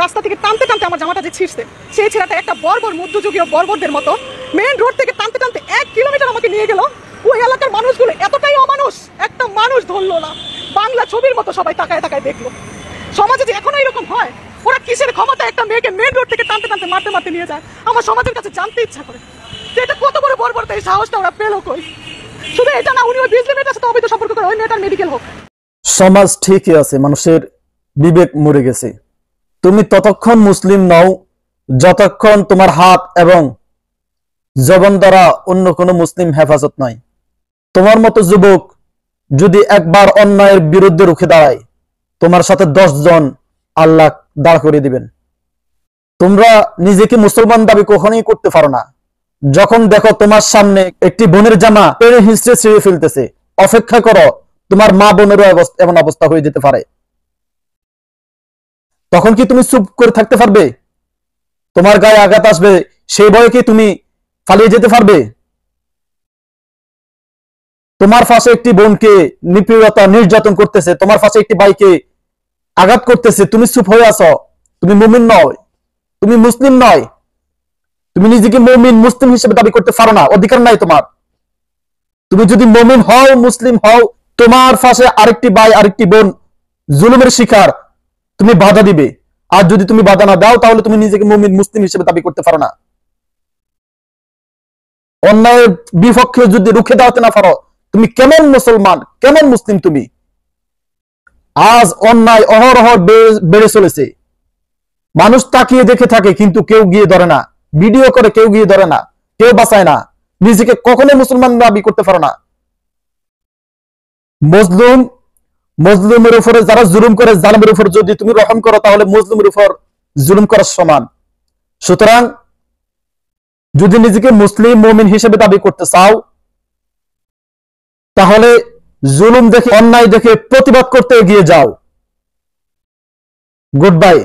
রাস্তা থেকে টানতে টানতে আমার জামাটা যে ছিঁড়ছে, সেই ছেলেটা একটা বর্বর মধ্যযুগীয় বর্বরদের মতো মেইন রোড থেকে টানতে টানতে 1 কিলোমিটার আমাকে নিয়ে গেল। ওই এলাকার মানুষগুলো এতটাই অমানুষ, একটা মানুষ ধরলো না, বাংলা ছবির মতো সবাই তাকায় তাকায় দেখলো। সমাজে যে এখনো এরকম হয়, ওরা কিসের ক্ষমতা একটা মেয়েকে মেইন রোড থেকে টানতে টানতে মারতে মারতে নিয়ে যায়, আমার সমাজের কাছে জানতে ইচ্ছা করে যে এটা কত বড় বর্বরতা, এই সাহসটা ওরা পেলো কই। শুধু এটা না, উনি ওই বিজলি মেয়েটার সাথে অবৈধ সম্পর্ক করে, ওই মেয়েটার মেডিকেল হোক। সমাজ ঠিকই আছে, মানুষের বিবেক মরে গেছে। তুমি ততক্ষণ মুসলিম নও যতক্ষণ তোমার হাত এবং জবান দ্বারা অন্য কোনো মুসলিম হেফাজত নাই। তোমার মতো যুবক যদি একবার অন্যায়ের বিরুদ্ধে রুখে দাঁড়ায়, তোমার সাথে 10 জন আল্লাহ দাঁড় করে দিবেন। তোমরা নিজেকে মুসলমান দাবি কখনোই করতে পারো না যখন দেখো তোমার সামনে একটি বোনের জামা টেনে হিঁচড়ে ছিঁড়ে ফেলতেছে। অপেক্ষা করো, তোমার মা বোনেরও এমন অবস্থা হয়ে যেতে পারে। তখন কি তুমি চুপ করে থাকতে পারবে? তোমার গায়ে আঘাত আসবে, সেই ভয়ে কি তুমি পালিয়ে যেতে পারবে? তোমার পাশে একটি বোনকে নিপীড়তা নির্যাতন করতেছে, তোমার পাশে একটি ভাইকে আঘাত করতেছে, তুমি চুপ হয়ে আছো। তুমি মুমিন নয়, তুমি মুসলিম নয়। তুমি নিজেকে মুমিন মুসলিম হিসেবে দাবি করতে পারো না, অধিকার নাই তোমার। তুমি যদি মুমিন হও, মুসলিম হও, তোমার পাশে আরেকটি ভাই আরেকটি বোন জুলুমের শিকার, তুমি বাধা দিবে। আর যদি তুমি বাধা না দাও, তাহলে তুমি নিজেকে মুমিন মুসলিম হিসেবে দাবি করতে পারো না। অন্যায়ের বিপক্ষে যদি রুখে দাঁড়াতে না পারো, তুমি কেমন মুসলমান, কেমন মুসলিম তুমি? আজ অন্যায় অহরহ বেড়ে চলেছে। মানুষ তাকিয়ে দেখে থাকে, কিন্তু কেউ গিয়ে ধরে না, ভিডিও করে কেউ গিয়ে ধরে না, কেউ বাঁচায় না। নিজেকে কখনো মুসলমান দাবি করতে পারো না। মজলুমের উপরে যারা জুলুম করে, জালেমের উপর যদি তুমি রহম করো, তাহলে মজলুমের উপর জুলুম করার সমান। সুতরাং যদি নিজেকে মুসলিম মুমিন হিসেবে দাবি করতে চাও, তাহলে জুলুম দেখে, অন্যায় দেখে প্রতিবাদ করতে এগিয়ে যাও। Good bye.